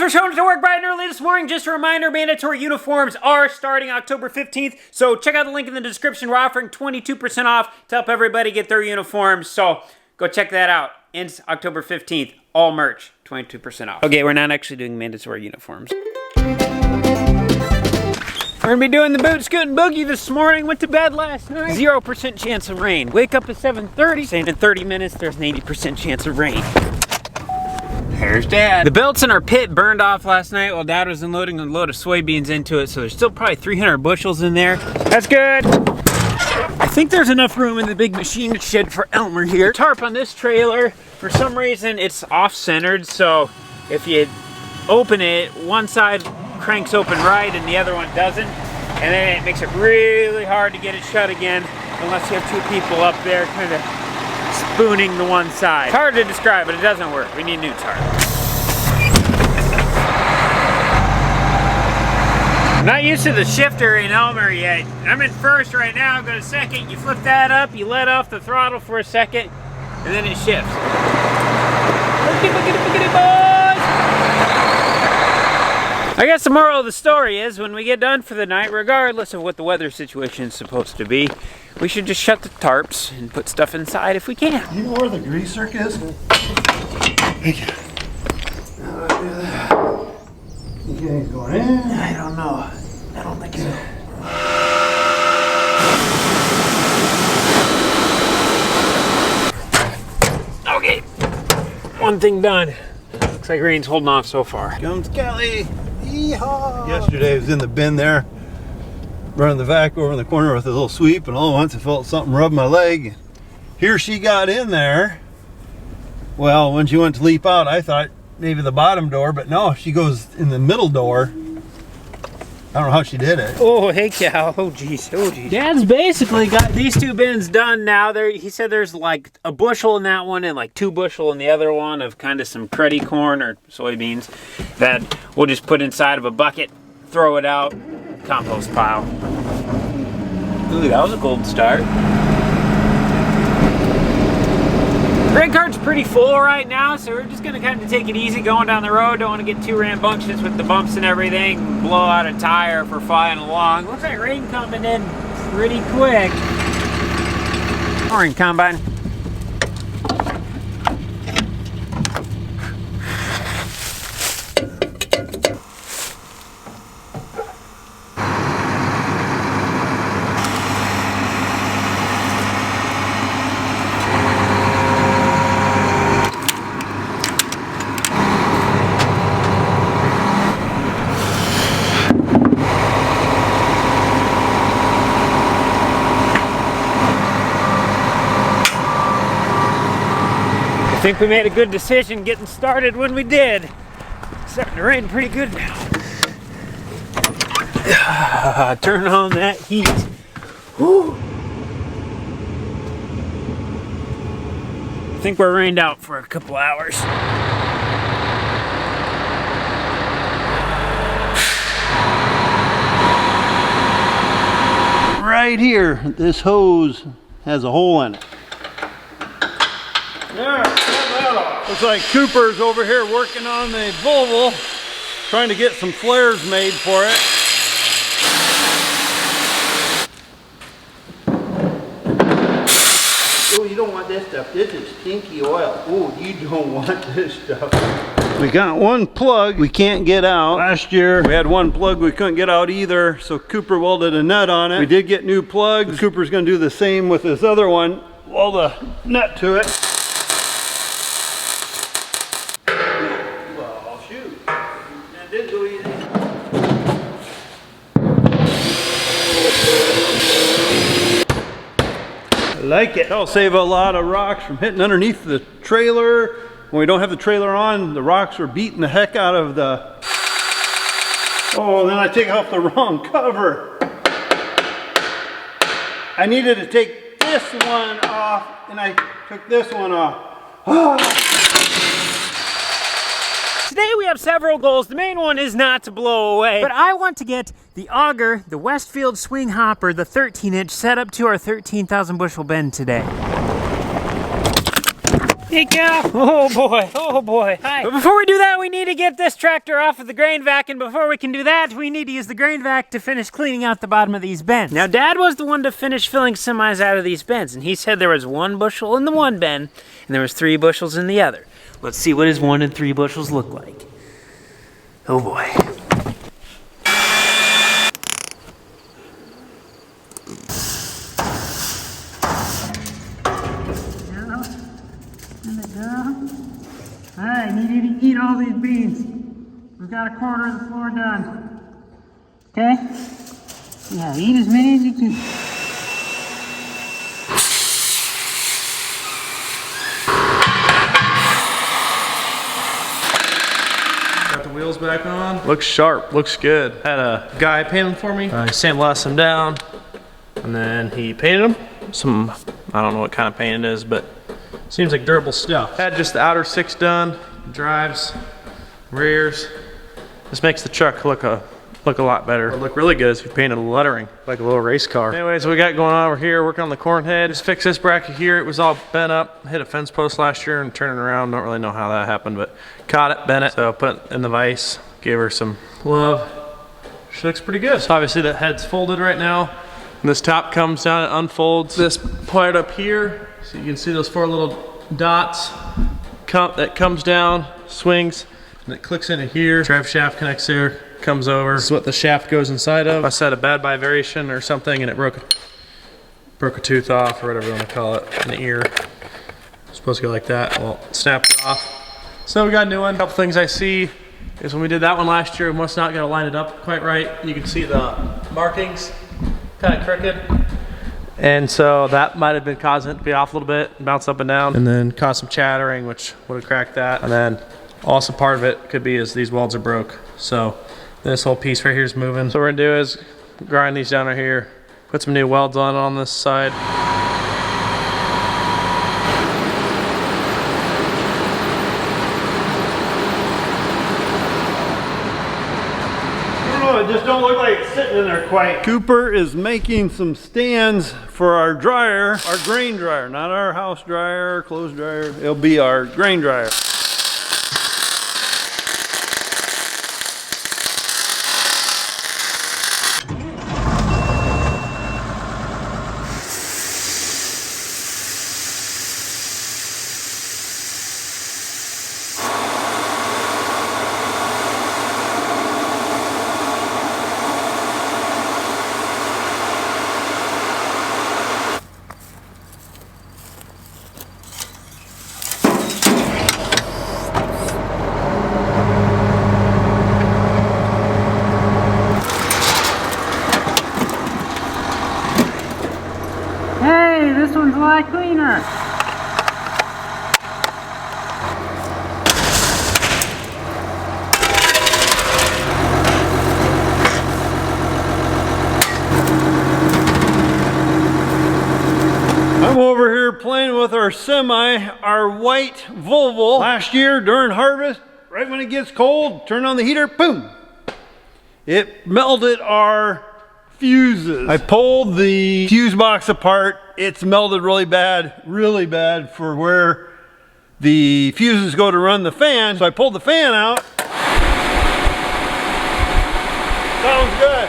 for showing up to work bright and early this morning. Just a reminder, mandatory uniforms are starting October 15th. So check out the link in the description. We're offering 22% off to help everybody get their uniforms. So go check that out. Ends October 15th. All merch, 22% off. Okay, we're not actually doing mandatory uniforms. We're gonna be doing the boot scoot and boogie this morning. Went to bed last night. 0% chance of rain. Wake up at 7:30. Saying in 30 minutes, there's an 80% chance of rain. There's Dad. The belts in our pit burned off last night while Dad was unloading a load of soybeans into it, so there's still probably 300 bushels in there. That's good. I think there's enough room in the big machine shed for Elmer here. Tarp on this trailer, for some reason it's off-centered, so if you open it, one side cranks open right and the other one doesn't, and then it makes it really hard to get it shut again unless you have two people up there kind of spooning the one side. It's hard to describe, but it doesn't work. We need new tarp. I'm not used to the shifter in Elmer yet. I'm in first right now, go to second, you flip that up, you let off the throttle for a second, and then it shifts. Boogity, boys! I guess the moral of the story is when we get done for the night, regardless of what the weather situation is supposed to be, we should just shut the tarps and put stuff inside if we can. You know where the grease zerk is? How do I do that? You think he's going in? I don't know. I don't think so. Okay. One thing done. Looks like rain's holding off so far. Comes Kelly. Yeehaw! Yesterday I was in the bin there, running the vac over in the corner with a little sweep, and all at once I felt something rub my leg. Here she got in there. Well, when she went to leap out, I thought maybe the bottom door, but no, she goes in the middle door. I don't know how she did it. Oh, hey cow. Oh geez. Oh geez. Dad's basically got these two bins done now. He said there's like a bushel in that one and like 2 bushel in the other one of kind of some cruddy corn or soybeans that we'll just put inside of a bucket, throw it out, compost pile. Ooh, that was a gold start. Grain cart's pretty full right now, so we're just gonna kind of take it easy going down the road. Don't want to get too rambunctious with the bumps and everything. Blow out a tire for flying along. Looks like rain coming in pretty quick. Morning, combine. I think we made a good decision getting started when we did. It's starting to rain pretty good now. Turn on that heat. Whew. I think we're rained out for a couple hours. Right here, this hose has a hole in it. There, looks like Cooper's over here working on the Volvo, trying to get some flares made for it. Oh, you don't want this stuff. This is stinky oil. Oh, you don't want this stuff. We got one plug we can't get out. Last year we had one plug we couldn't get out either, so Cooper welded a nut on it. We did get new plugs. Cooper's gonna do the same with this other one. Weld a nut to it. Well, shoot. That did go easy. I like it. That'll save a lot of rocks from hitting underneath the trailer. When we don't have the trailer on, the rocks are beating the heck out of the... Oh, then I take off the wrong cover. I needed to take this one off, and I took this one off. Today we have several goals. The main one is not to blow away, but I want to get the Auger, the Westfield swing hopper, the 13-inch, set up to our 13,000 bushel bend today. Hey, cow. Oh boy, oh boy. Hi. But before we do that, we need to get this tractor off of the grain vac, and before we can do that, we need to use the grain vac to finish cleaning out the bottom of these bins. Now, Dad was the one to finish filling semis out of these bins, and he said there was 1 bushel in the one bin, and there was 3 bushels in the other. Let's see what his 1 and 3 bushels look like. Oh boy. I need you to eat all these beans. We've got 1/4 of the floor done. Okay? Yeah, eat as many as you can. Got the wheels back on. Looks sharp, looks good. Had a guy paint them for me. He sandblasted them down, and then he painted them. Some, I don't know what kind of paint it is, but seems like durable stuff. Had just the outer 6 done, drives, rears. This makes the truck look a lot better. What look really good is we painted the lettering like a little race car. Anyways, what we got going on over here, working on the corn head. Just fixed this bracket here. It was all bent up. Hit a fence post last year and turning around. Don't really know how that happened, but caught it, bent it. So put it in the vise, gave her some love. She looks pretty good. So obviously that head's folded right now. And this top comes down, it unfolds. This part up here, so you can see those 4 little dots that comes down, swings, and it clicks into here. Drive shaft connects there, comes over. This is what the shaft goes inside of. I said a bad buy variation or something, and it broke a tooth off, or whatever you want to call it, in the ear. It's supposed to go like that. Well, it snapped off. So we got a new one. A couple things I see is when we did that one last year, we must not got to line it up quite right. You can see the markings kind of crooked. And so that might have been causing it to be off a little bit, bounce up and down, and then cause some chattering, which would have cracked that. And then also part of it could be is these welds are broke. So this whole piece right here is moving. So what we're gonna do is grind these down right here, put some new welds on this side. It just don't look like it's sitting in there quite. Cooper is making some stands for our dryer, our grain dryer, not our house dryer, clothes dryer. It'll be our grain dryer. Hey, this one's a lot cleaner. I'm over here playing with our semi, our white Volvo. Last year during harvest, right when it gets cold, turn on the heater, boom. It melted our fuses. I pulled the fuse box apart. It's melted really bad for where the fuses go to run the fan. So I pulled the fan out. Sounds good.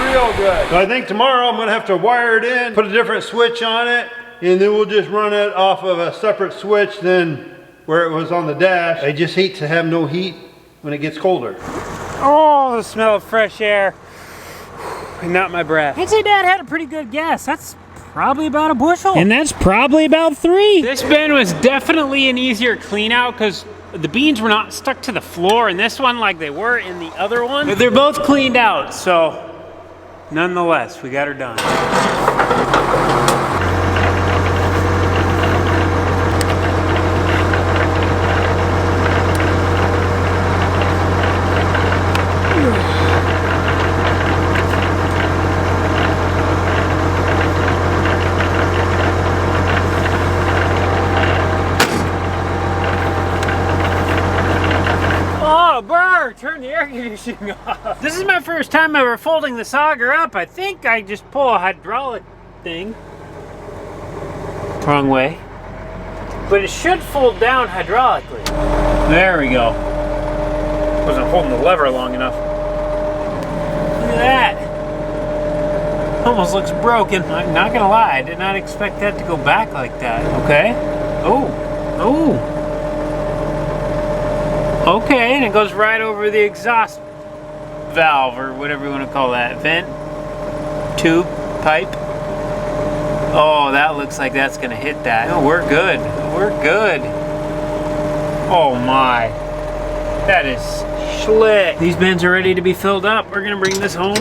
Real good. So I think tomorrow I'm gonna have to wire it in, put a different switch on it, and then we'll just run it off of a separate switch than where it was on the dash. I just hate to have no heat when it gets colder. Oh, the smell of fresh air. And not my breath. I'd say Dad had a pretty good guess. That's probably about a bushel. And that's probably about 3. This bin was definitely an easier clean out because the beans were not stuck to the floor in this one like they were in the other one. But they're both cleaned out, so nonetheless, we got her done. Turn the air conditioning off. This is my first time ever folding this auger up. I think I just pull a hydraulic thing. Wrong way. but it should fold down hydraulically. There we go. Wasn't holding the lever long enough. Look at that. Almost looks broken. I'm not gonna lie, I did not expect that to go back like that. Okay. Oh. Okay, and it goes right over the exhaust valve, or whatever you want to call that. Vent, tube, pipe. Oh, that looks like that's gonna hit that. Oh, we're good. We're good. Oh my. That is slick. These bins are ready to be filled up. We're gonna bring this home.